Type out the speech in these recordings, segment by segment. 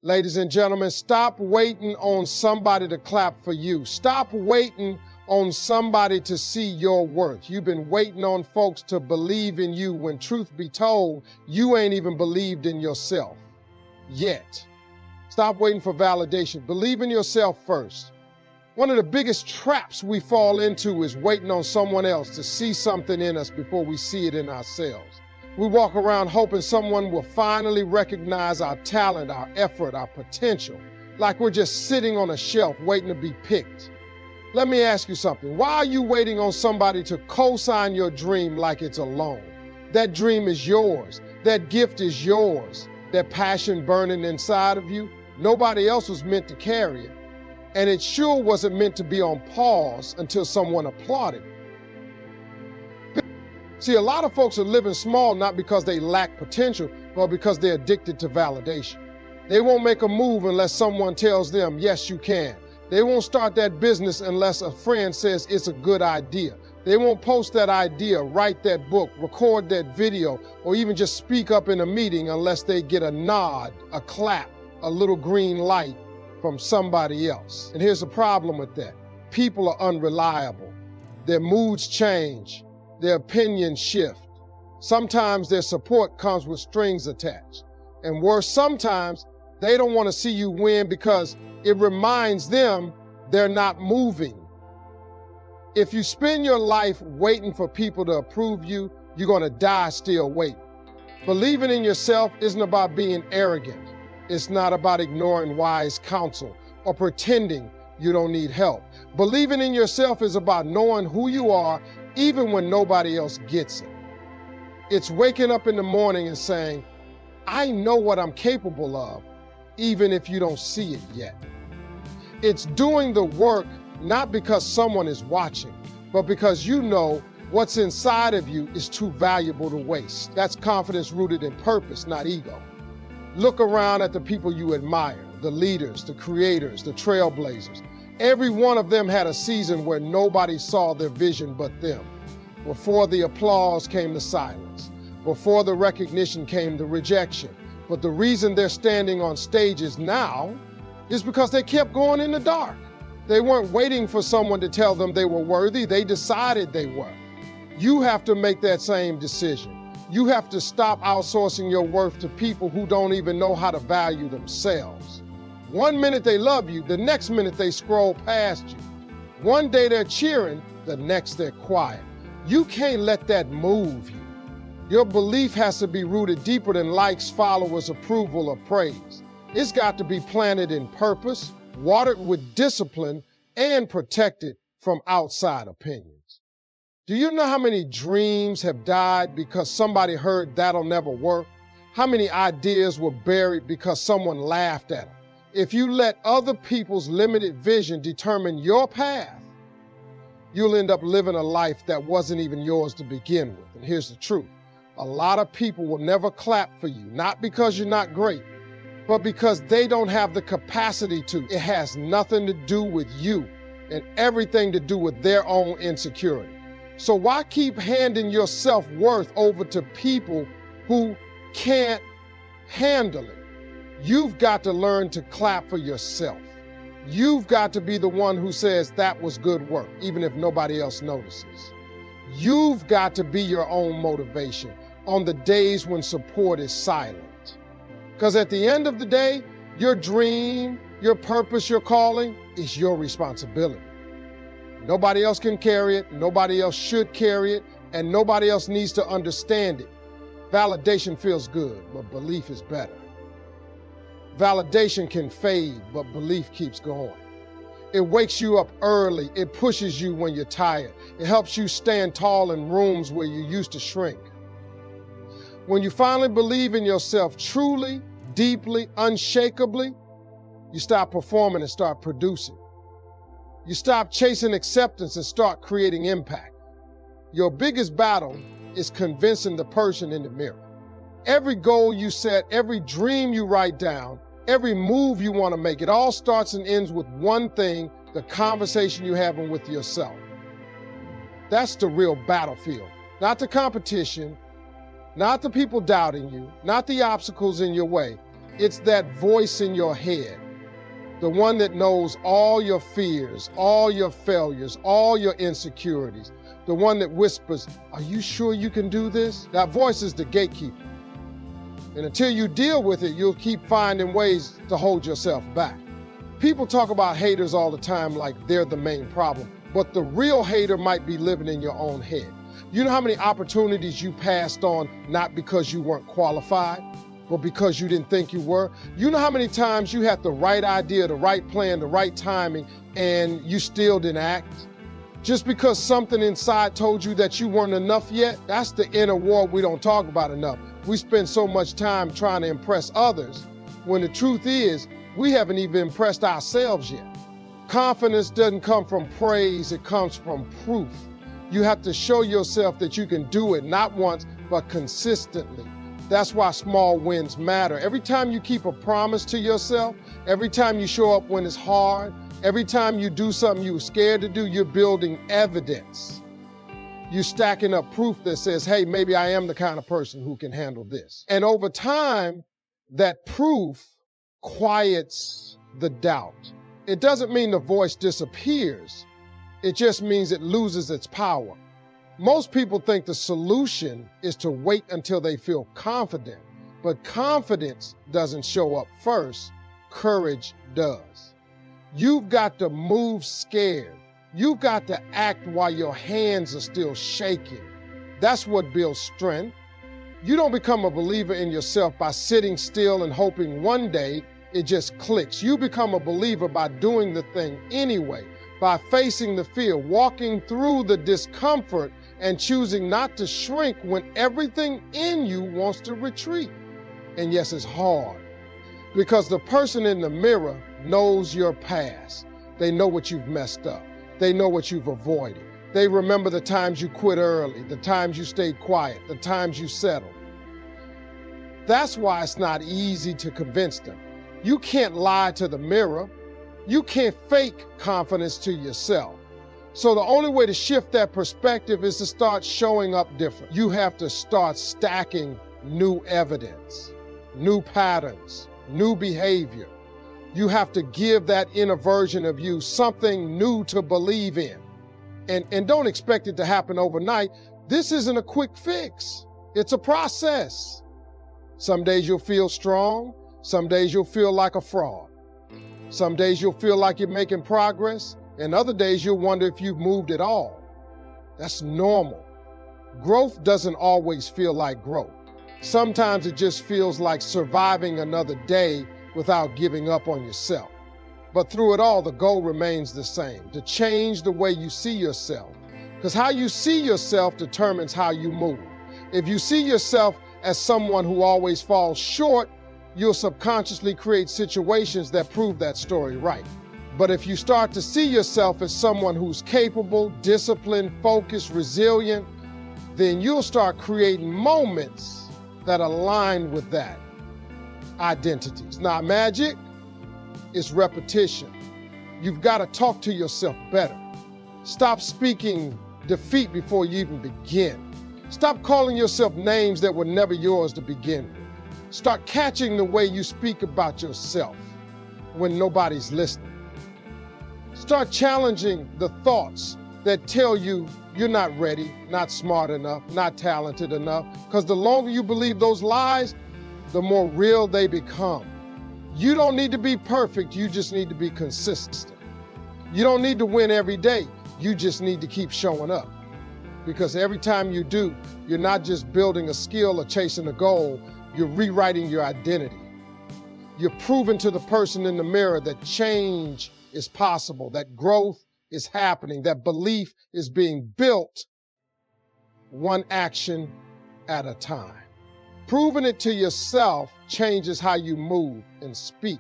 Ladies and gentlemen, stop waiting on somebody to clap for you. Stop waiting on somebody to see your worth. You've been waiting on folks to believe in you when, truth be told, you ain't even believed in yourself yet. Stop waiting for validation. Believe in yourself first. One of the biggest traps we fall into is waiting on someone else to see something in us before we see it in ourselves. We walk around hoping someone will finally recognize our talent, our effort, our potential, like we're just sitting on a shelf waiting to be picked. Let me ask you something. Why are you waiting on somebody to co-sign your dream like it's a loan? That dream is yours. That gift is yours. That passion burning inside of you, nobody else was meant to carry it. And it sure wasn't meant to be on pause until someone applauded. See, a lot of folks are living small not because they lack potential, but because they're addicted to validation. They won't make a move unless someone tells them, yes, you can. They won't start that business unless a friend says it's a good idea. They won't post that idea, write that book, record that video, or even just speak up in a meeting unless they get a nod, a clap, a little green light from somebody else. And here's the problem with that. People are unreliable. Their moods change. Their opinions shift. Sometimes their support comes with strings attached. And worse, sometimes they don't want to see you win because it reminds them they're not moving. If you spend your life waiting for people to approve you, you're going to die still waiting. Believing in yourself isn't about being arrogant. It's not about ignoring wise counsel or pretending you don't need help. Believing in yourself is about knowing who you are even when nobody else gets it. It's waking up in the morning and saying, I know what I'm capable of, even if you don't see it yet. It's doing the work not because someone is watching, but because you know what's inside of you is too valuable to waste. That's confidence rooted in purpose, not ego. Look around at the people you admire, the leaders, the creators, the trailblazers. Every one of them had a season where nobody saw their vision but them. Before the applause came the silence. Before the recognition came the rejection. But the reason they're standing on stages now is because they kept going in the dark. They weren't waiting for someone to tell them they were worthy. They decided they were. You have to make that same decision. You have to stop outsourcing your worth to people who don't even know how to value themselves. One minute they love you, the next minute they scroll past you. One day they're cheering, the next they're quiet. You can't let that move you. Your belief has to be rooted deeper than likes, followers, approval, or praise. It's got to be planted in purpose, watered with discipline, and protected from outside opinions. Do you know how many dreams have died because somebody heard that'll never work? How many ideas were buried because someone laughed at them? If you let other people's limited vision determine your path, you'll end up living a life that wasn't even yours to begin with. And here's the truth. A lot of people will never clap for you, not because you're not great, but because they don't have the capacity to. It has nothing to do with you and everything to do with their own insecurity. So why keep handing your self-worth over to people who can't handle it? You've got to learn to clap for yourself. You've got to be the one who says that was good work, even if nobody else notices. You've got to be your own motivation on the days when support is silent. Because at the end of the day, your dream, your purpose, your calling is your responsibility. Nobody else can carry it, nobody else should carry it, and nobody else needs to understand it. Validation feels good, but belief is better. Validation can fade, but belief keeps going. It wakes you up early. It pushes you when you're tired. It helps you stand tall in rooms where you used to shrink. When you finally believe in yourself truly, deeply, unshakably, you stop performing and start producing. You stop chasing acceptance and start creating impact. Your biggest battle is convincing the person in the mirror. Every goal you set, every dream you write down, every move you want to make, it all starts and ends with one thing, the conversation you're having with yourself. That's the real battlefield, not the competition, not the people doubting you, not the obstacles in your way. It's that voice in your head, the one that knows all your fears, all your failures, all your insecurities, the one that whispers, "Are you sure you can do this?" That voice is the gatekeeper. And until you deal with it, you'll keep finding ways to hold yourself back. People talk about haters all the time like they're the main problem, but the real hater might be living in your own head. You know how many opportunities you passed on not because you weren't qualified, but because you didn't think you were? You know how many times you had the right idea, the right plan, the right timing, and you still didn't act? Just because something inside told you that you weren't enough yet? That's the inner war we don't talk about enough. We spend so much time trying to impress others, when the truth is, we haven't even impressed ourselves yet. Confidence doesn't come from praise, it comes from proof. You have to show yourself that you can do it, not once, but consistently. That's why small wins matter. Every time you keep a promise to yourself, every time you show up when it's hard, every time you do something you were scared to do, you're building evidence. You're stacking up proof that says, hey, maybe I am the kind of person who can handle this. And over time, that proof quiets the doubt. It doesn't mean the voice disappears. It just means it loses its power. Most people think the solution is to wait until they feel confident, but confidence doesn't show up first. Courage does. You've got to move scared. You've got to act while your hands are still shaking. That's what builds strength. You don't become a believer in yourself by sitting still and hoping one day it just clicks. You become a believer by doing the thing anyway, by facing the fear, walking through the discomfort, and choosing not to shrink when everything in you wants to retreat. And yes, it's hard, because the person in the mirror knows your past. They know what you've messed up. They know what you've avoided. They remember the times you quit early, the times you stayed quiet, the times you settled. That's why it's not easy to convince them. You can't lie to the mirror. You can't fake confidence to yourself. So the only way to shift that perspective is to start showing up different. You have to start stacking new evidence, new patterns, new behavior. You have to give that inner version of you something new to believe in. And don't expect it to happen overnight. This isn't a quick fix. It's a process. Some days you'll feel strong. Some days you'll feel like a fraud. Some days you'll feel like you're making progress. And other days you'll wonder if you've moved at all. That's normal. Growth doesn't always feel like growth. Sometimes it just feels like surviving another day without giving up on yourself. But through it all, the goal remains the same, to change the way you see yourself. Because how you see yourself determines how you move. If you see yourself as someone who always falls short, you'll subconsciously create situations that prove that story right. But if you start to see yourself as someone who's capable, disciplined, focused, resilient, then you'll start creating moments that align with that identity. It's not magic, it's repetition. You've got to talk to yourself better. Stop speaking defeat before you even begin. Stop calling yourself names that were never yours to begin with. Start catching the way you speak about yourself when nobody's listening. Start challenging the thoughts that tell you you're not ready, not smart enough, not talented enough, because the longer you believe those lies, the more real they become. You don't need to be perfect, you just need to be consistent. You don't need to win every day, you just need to keep showing up. Because every time you do, you're not just building a skill or chasing a goal, you're rewriting your identity. You're proving to the person in the mirror that change is possible, that growth is happening, that belief is being built one action at a time. Proving it to yourself changes how you move and speak.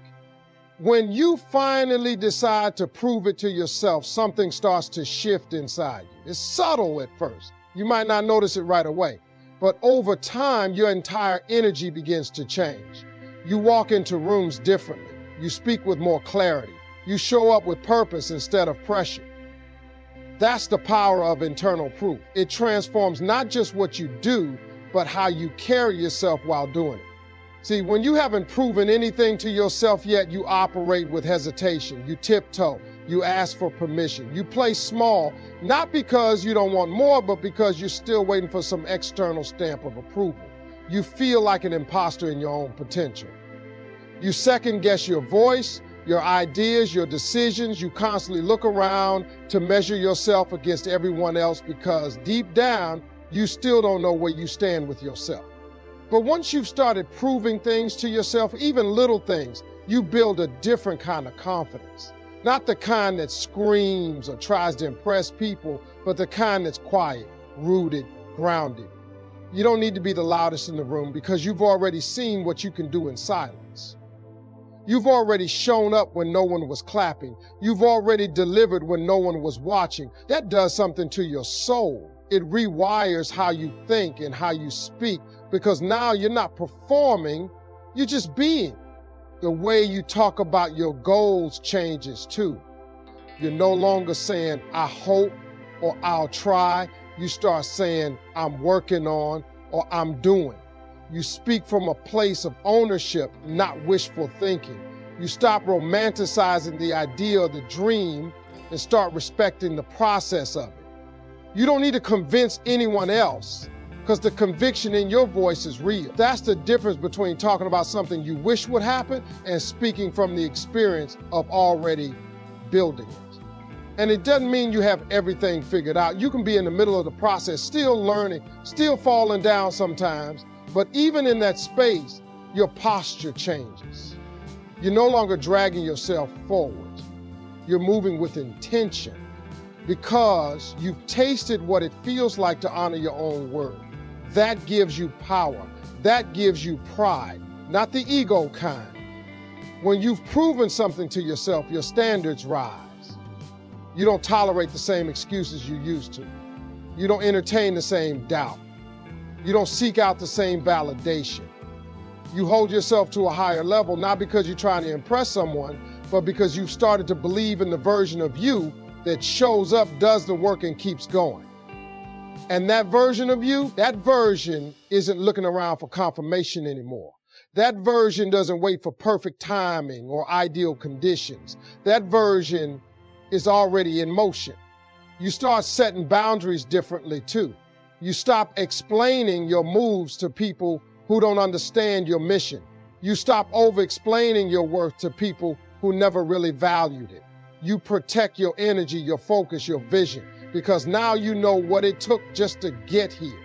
When you finally decide to prove it to yourself, something starts to shift inside you. It's subtle at first. You might not notice it right away, but over time, your entire energy begins to change. You walk into rooms differently. You speak with more clarity. You show up with purpose instead of pressure. That's the power of internal proof. It transforms not just what you do, but how you carry yourself while doing it. See, when you haven't proven anything to yourself yet, you operate with hesitation. You tiptoe. You ask for permission. You play small, not because you don't want more, but because you're still waiting for some external stamp of approval. You feel like an imposter in your own potential. You second guess your voice, your ideas, your decisions. You constantly look around to measure yourself against everyone else because deep down, you still don't know where you stand with yourself. But once you've started proving things to yourself, even little things, you build a different kind of confidence. Not the kind that screams or tries to impress people, but the kind that's quiet, rooted, grounded. You don't need to be the loudest in the room because you've already seen what you can do in silence. You've already shown up when no one was clapping. You've already delivered when no one was watching. That does something to your soul. It rewires how you think and how you speak because now you're not performing, you're just being. The way you talk about your goals changes too. You're no longer saying, I hope, or I'll try. You start saying, I'm working on, or I'm doing. You speak from a place of ownership, not wishful thinking. You stop romanticizing the idea of the dream and start respecting the process of it. You don't need to convince anyone else because the conviction in your voice is real. That's the difference between talking about something you wish would happen and speaking from the experience of already building it. And it doesn't mean you have everything figured out. You can be in the middle of the process, still learning, still falling down sometimes, but even in that space, your posture changes. You're no longer dragging yourself forward. You're moving with intention because you've tasted what it feels like to honor your own word. That gives you power. That gives you pride, not the ego kind. When you've proven something to yourself, your standards rise. You don't tolerate the same excuses you used to. You don't entertain the same doubt. You don't seek out the same validation. You hold yourself to a higher level, not because you're trying to impress someone, but because you've started to believe in the version of you that shows up, does the work, and keeps going. And that version of you, that version isn't looking around for confirmation anymore. That version doesn't wait for perfect timing or ideal conditions. That version is already in motion. You start setting boundaries differently too. You stop explaining your moves to people who don't understand your mission. You stop over-explaining your worth to people who never really valued it. You protect your energy, your focus, your vision, because now you know what it took just to get here.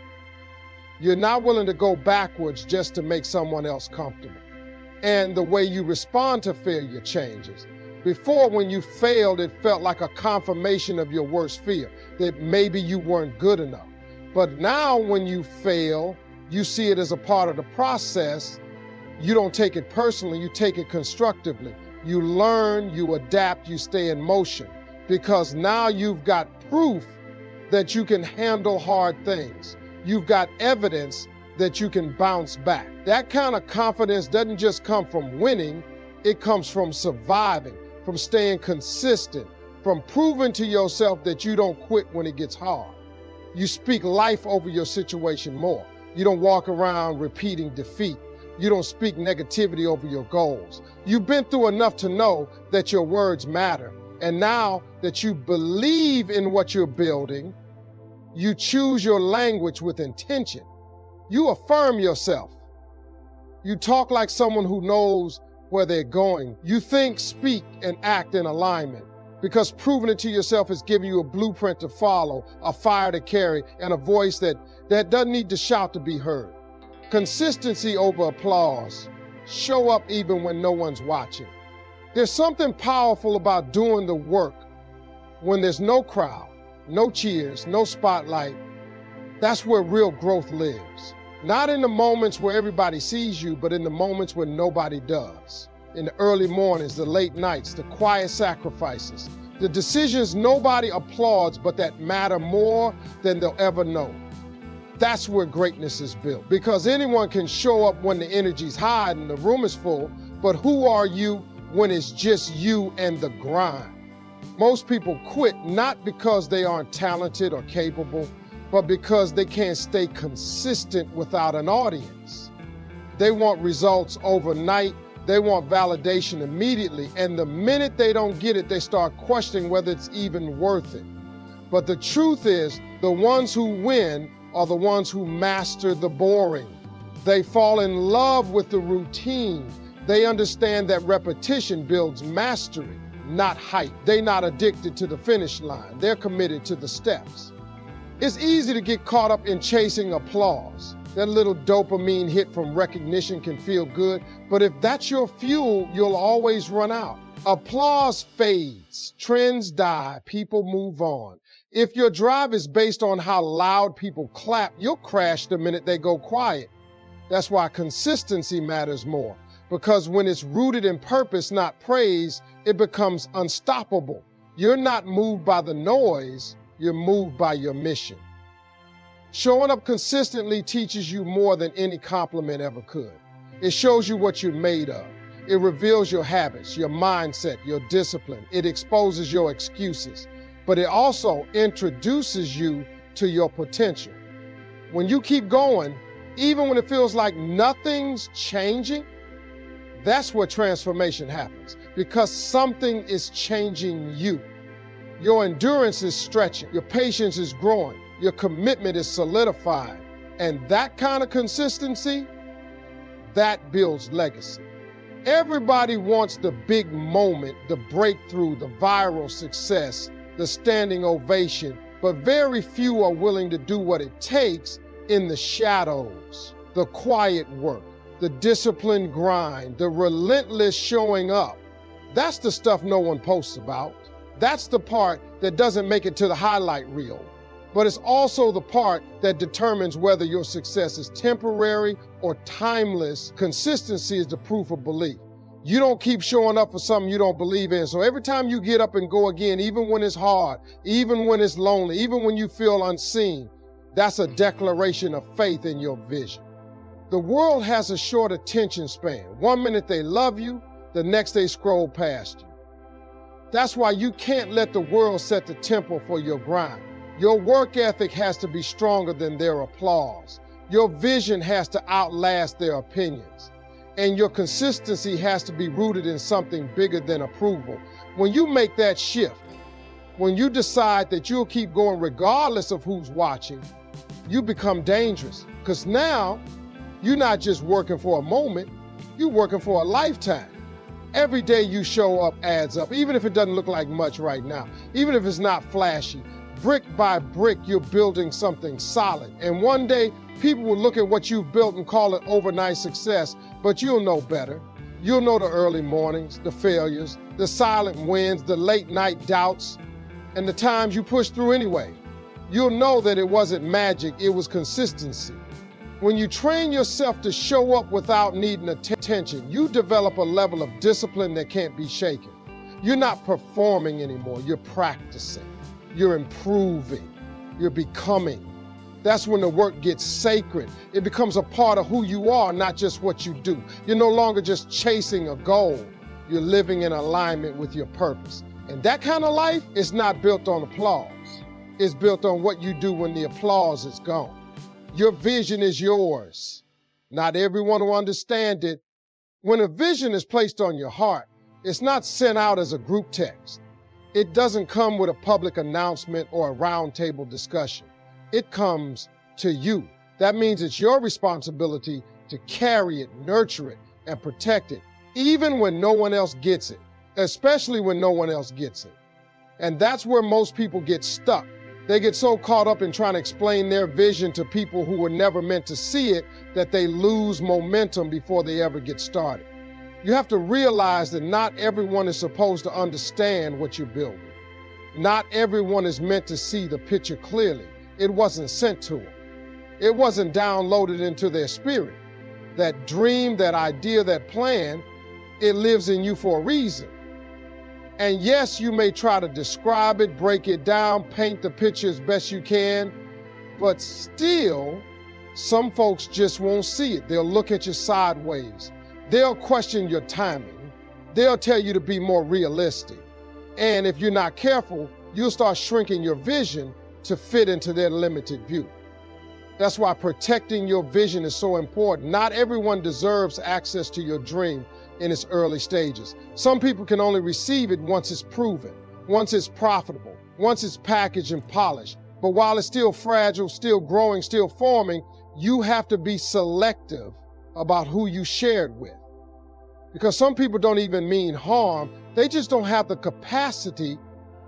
You're not willing to go backwards just to make someone else comfortable. And the way you respond to failure changes. Before, when you failed, it felt like a confirmation of your worst fear, that maybe you weren't good enough. But now when you fail, you see it as a part of the process. You don't take it personally, you take it constructively. You learn, you adapt, you stay in motion, because now you've got proof that you can handle hard things. You've got evidence that you can bounce back. That kind of confidence doesn't just come from winning, it comes from surviving, from staying consistent, from proving to yourself that you don't quit when it gets hard. You speak life over your situation more. You don't walk around repeating defeat. You don't speak negativity over your goals. You've been through enough to know that your words matter. And now that you believe in what you're building, you choose your language with intention. You affirm yourself. You talk like someone who knows where they're going. You think, speak, and act in alignment, because proving it to yourself is giving you a blueprint to follow, a fire to carry, and a voice that doesn't need to shout to be heard. Consistency over applause. Show up even when no one's watching. There's something powerful about doing the work when there's no crowd, no cheers, no spotlight. That's where real growth lives. Not in the moments where everybody sees you, but in the moments when nobody does. In the early mornings, the late nights, the quiet sacrifices, the decisions nobody applauds but that matter more than they'll ever know. That's where greatness is built. Because anyone can show up when the energy's high and the room is full, but who are you when it's just you and the grind? Most people quit not because they aren't talented or capable, but because they can't stay consistent without an audience. They want results overnight. They want validation immediately. And the minute they don't get it, they start questioning whether it's even worth it. But the truth is, the ones who win are the ones who master the boring. They fall in love with the routine. They understand that repetition builds mastery, not hype. They're not addicted to the finish line. They're committed to the steps. It's easy to get caught up in chasing applause. That little dopamine hit from recognition can feel good, but if that's your fuel, you'll always run out. Applause fades, trends die, people move on. If your drive is based on how loud people clap, you'll crash the minute they go quiet. That's why consistency matters more, because when it's rooted in purpose, not praise, it becomes unstoppable. You're not moved by the noise, you're moved by your mission. Showing up consistently teaches you more than any compliment ever could. It shows you what you're made of. It reveals your habits, your mindset, your discipline. It exposes your excuses, but it also introduces you to your potential. When you keep going, even when it feels like nothing's changing, that's where transformation happens, because something is changing you. Your endurance is stretching, your patience is growing, your commitment is solidified. And that kind of consistency, that builds legacy. Everybody wants the big moment, the breakthrough, the viral success, the standing ovation, but very few are willing to do what it takes in the shadows, the quiet work, the disciplined grind, the relentless showing up. That's the stuff no one posts about. That's the part that doesn't make it to the highlight reel. But it's also the part that determines whether your success is temporary or timeless. Consistency is the proof of belief. You don't keep showing up for something you don't believe in. So every time you get up and go again, even when it's hard, even when it's lonely, even when you feel unseen, that's a declaration of faith in your vision. The world has a short attention span. 1 minute they love you, the next they scroll past you. That's why you can't let the world set the tempo for your grind. Your work ethic has to be stronger than their applause. Your vision has to outlast their opinions. And your consistency has to be rooted in something bigger than approval. When you make that shift, when you decide that you'll keep going regardless of who's watching, you become dangerous. Because now, you're not just working for a moment, you're working for a lifetime. Every day you show up adds up, even if it doesn't look like much right now, even if it's not flashy. Brick by brick, you're building something solid. And one day, people will look at what you've built and call it overnight success, but you'll know better. You'll know the early mornings, the failures, the silent wins, the late night doubts, and the times you pushed through anyway. You'll know that it wasn't magic, it was consistency. When you train yourself to show up without needing attention, you develop a level of discipline that can't be shaken. You're not performing anymore, you're practicing. You're improving, you're becoming. That's when the work gets sacred. It becomes a part of who you are, not just what you do. You're no longer just chasing a goal. You're living in alignment with your purpose. And that kind of life is not built on applause. It's built on what you do when the applause is gone. Your vision is yours. Not everyone will understand it. When a vision is placed on your heart, it's not sent out as a group text. It doesn't come with a public announcement or a roundtable discussion. It comes to you. That means it's your responsibility to carry it, nurture it, and protect it, even when no one else gets it, especially when no one else gets it. And that's where most people get stuck. They get so caught up in trying to explain their vision to people who were never meant to see it that they lose momentum before they ever get started. You have to realize that not everyone is supposed to understand what you're building. Not everyone is meant to see the picture clearly. It wasn't sent to them. It wasn't downloaded into their spirit. That dream, that idea, that plan, it lives in you for a reason. And yes, you may try to describe it, break it down, paint the picture as best you can, but still, some folks just won't see it. They'll look at you sideways. They'll question your timing. They'll tell you to be more realistic. And if you're not careful, you'll start shrinking your vision to fit into their limited view. That's why protecting your vision is so important. Not everyone deserves access to your dream in its early stages. Some people can only receive it once it's proven, once it's profitable, once it's packaged and polished. But while it's still fragile, still growing, still forming, you have to be selective about who you share it with. Because some people don't even mean harm, they just don't have the capacity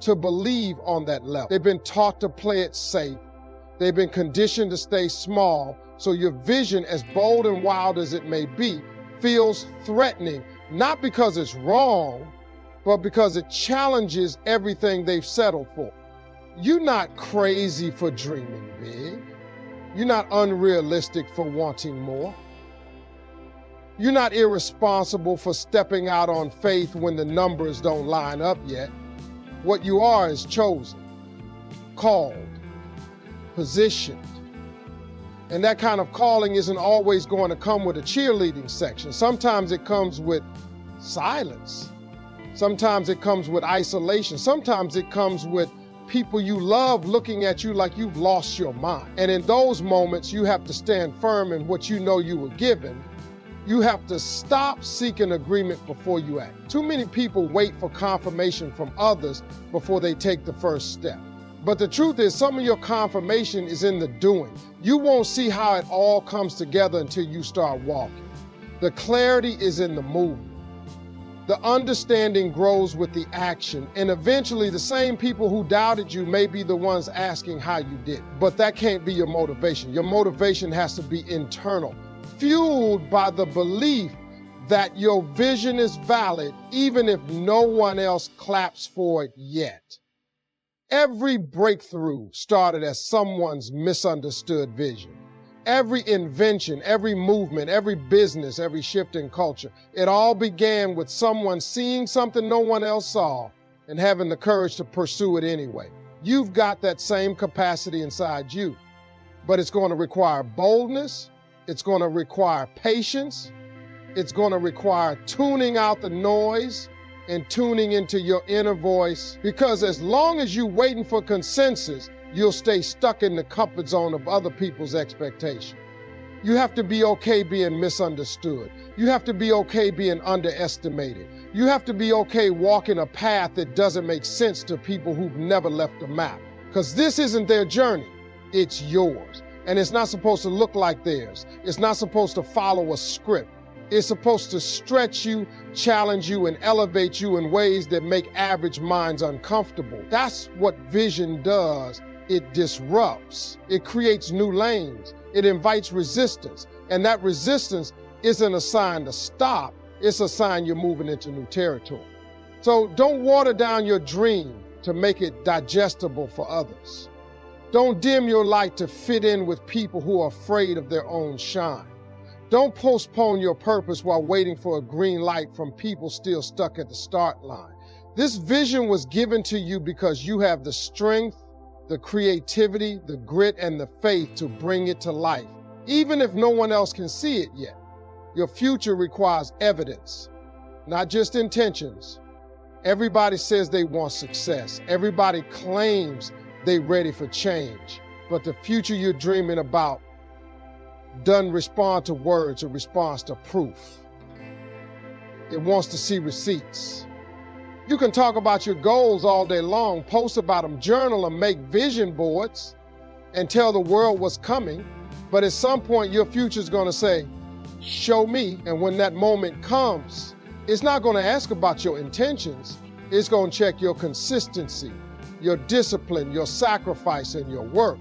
to believe on that level. They've been taught to play it safe. They've been conditioned to stay small, so your vision, as bold and wild as it may be, feels threatening, not because it's wrong, but because it challenges everything they've settled for. You're not crazy for dreaming big. You're not unrealistic for wanting more. You're not irresponsible for stepping out on faith when the numbers don't line up yet. What you are is chosen, called, positioned. And that kind of calling isn't always going to come with a cheerleading section. Sometimes it comes with silence. Sometimes it comes with isolation. Sometimes it comes with people you love looking at you like you've lost your mind. And in those moments, you have to stand firm in what you know you were given. You have to stop seeking agreement before you act. Too many people wait for confirmation from others before they take the first step. But the truth is, some of your confirmation is in the doing. You won't see how it all comes together until you start walking. The clarity is in the movement. The understanding grows with the action, and eventually the same people who doubted you may be the ones asking how you did. But that can't be your motivation. Your motivation has to be internal, fueled by the belief that your vision is valid even if no one else claps for it yet. Every breakthrough started as someone's misunderstood vision. Every invention, every movement, every business, every shift in culture, it all began with someone seeing something no one else saw and having the courage to pursue it anyway. You've got that same capacity inside you, but it's going to require boldness. It's going to require patience. It's going to require tuning out the noise and tuning into your inner voice, because as long as you're waiting for consensus, you'll stay stuck in the comfort zone of other people's expectation. You have to be okay being misunderstood. You have to be okay being underestimated. You have to be okay walking a path that doesn't make sense to people who've never left the map. Because this isn't their journey, it's yours. And it's not supposed to look like theirs. It's not supposed to follow a script. It's supposed to stretch you, challenge you, and elevate you in ways that make average minds uncomfortable. That's what vision does. It disrupts. It creates new lanes. It invites resistance. And that resistance isn't a sign to stop. It's a sign you're moving into new territory. So don't water down your dream to make it digestible for others. Don't dim your light to fit in with people who are afraid of their own shine. Don't postpone your purpose while waiting for a green light from people still stuck at the start line. This vision was given to you because you have the strength, the creativity, the grit, and the faith to bring it to life, even if no one else can see it yet. Your future requires evidence, not just intentions. Everybody says they want success. Everybody claims they're ready for change. But the future you're dreaming about doesn't respond to words, it responds to proof. It wants to see receipts. You can talk about your goals all day long, post about them, journal them, make vision boards, and tell the world what's coming. But at some point, your future's going to say, show me. And when that moment comes, it's not going to ask about your intentions. It's going to check your consistency, your discipline, your sacrifice, and your work.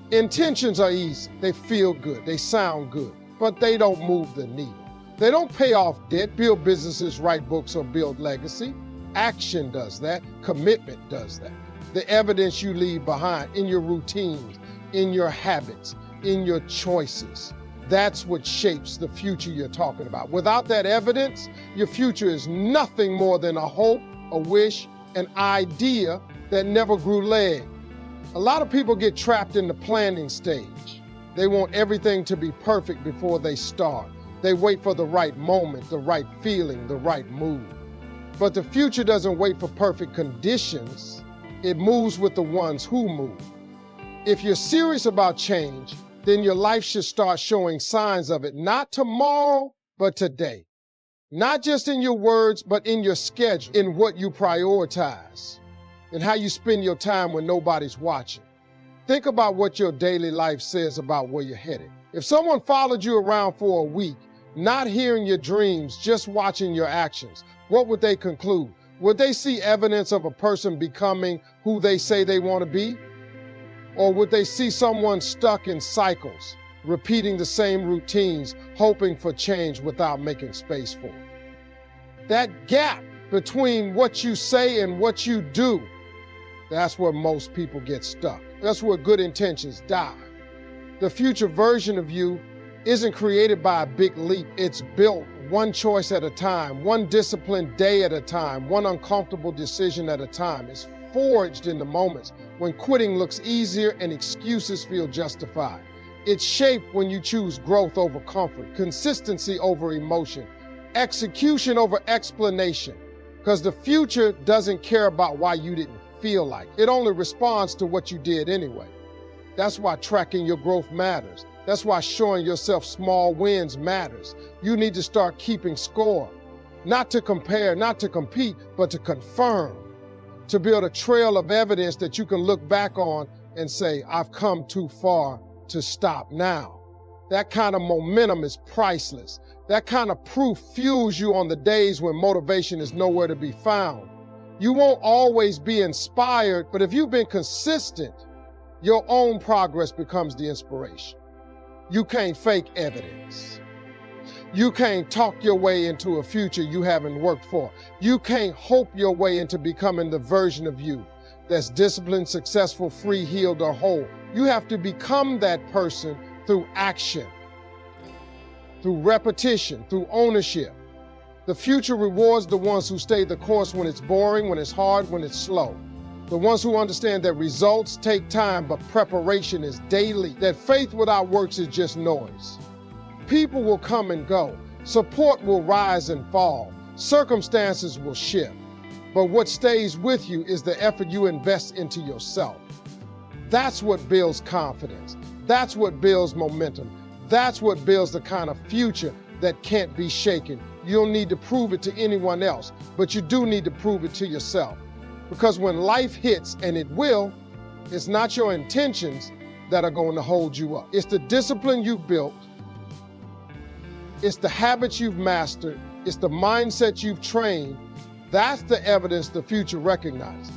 Intentions are easy. They feel good. They sound good. But they don't move the needle. They don't pay off debt, build businesses, write books, or build legacy. Action does that. Commitment does that. The evidence you leave behind in your routines, in your habits, in your choices. That's what shapes the future you're talking about. Without that evidence, your future is nothing more than a hope, a wish, an idea that never grew leg. A lot of people get trapped in the planning stage. They want everything to be perfect before they start. They wait for the right moment, the right feeling, the right mood. But the future doesn't wait for perfect conditions. It moves with the ones who move. If you're serious about change, then your life should start showing signs of it, not tomorrow, but today. Not just in your words, but in your schedule, in what you prioritize, and how you spend your time when nobody's watching. Think about what your daily life says about where you're headed. If someone followed you around for a week, not hearing your dreams, just watching your actions, what would they conclude? Would they see evidence of a person becoming who they say they want to be? Or would they see someone stuck in cycles, repeating the same routines, hoping for change without making space for it? That gap between what you say and what you do, that's where most people get stuck. That's where good intentions die. The future version of you isn't created by a big leap. It's built one choice at a time, one disciplined day at a time, one uncomfortable decision at a time. It's forged in the moments when quitting looks easier and excuses feel justified. It's shaped when you choose growth over comfort, consistency over emotion, execution over explanation. Because the future doesn't care about why you didn't feel like. It only responds to what you did anyway. That's why tracking your growth matters. That's why showing yourself small wins matters. You need to start keeping score. Not to compare, not to compete, but to confirm. To build a trail of evidence that you can look back on and say, I've come too far to stop now. That kind of momentum is priceless. That kind of proof fuels you on the days when motivation is nowhere to be found. You won't always be inspired, but if you've been consistent, your own progress becomes the inspiration. You can't fake evidence. You can't talk your way into a future you haven't worked for. You can't hope your way into becoming the version of you that's disciplined, successful, free, healed, or whole. You have to become that person through action, through repetition, through ownership. The future rewards the ones who stay the course when it's boring, when it's hard, when it's slow. The ones who understand that results take time, but preparation is daily, that faith without works is just noise. People will come and go. Support will rise and fall. Circumstances will shift. But what stays with you is the effort you invest into yourself. That's what builds confidence. That's what builds momentum. That's what builds the kind of future that can't be shaken. You don't need to prove it to anyone else, but you do need to prove it to yourself. Because when life hits, and it will, it's not your intentions that are going to hold you up. It's the discipline you've built. It's the habits you've mastered. It's the mindset you've trained. That's the evidence the future recognizes.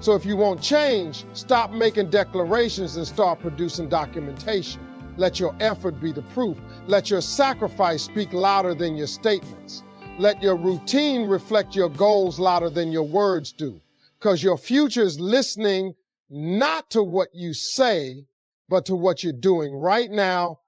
So if you want change, stop making declarations and start producing documentation. Let your effort be the proof. Let your sacrifice speak louder than your statements. Let your routine reflect your goals louder than your words do. Because your future is listening not to what you say, but to what you're doing right now,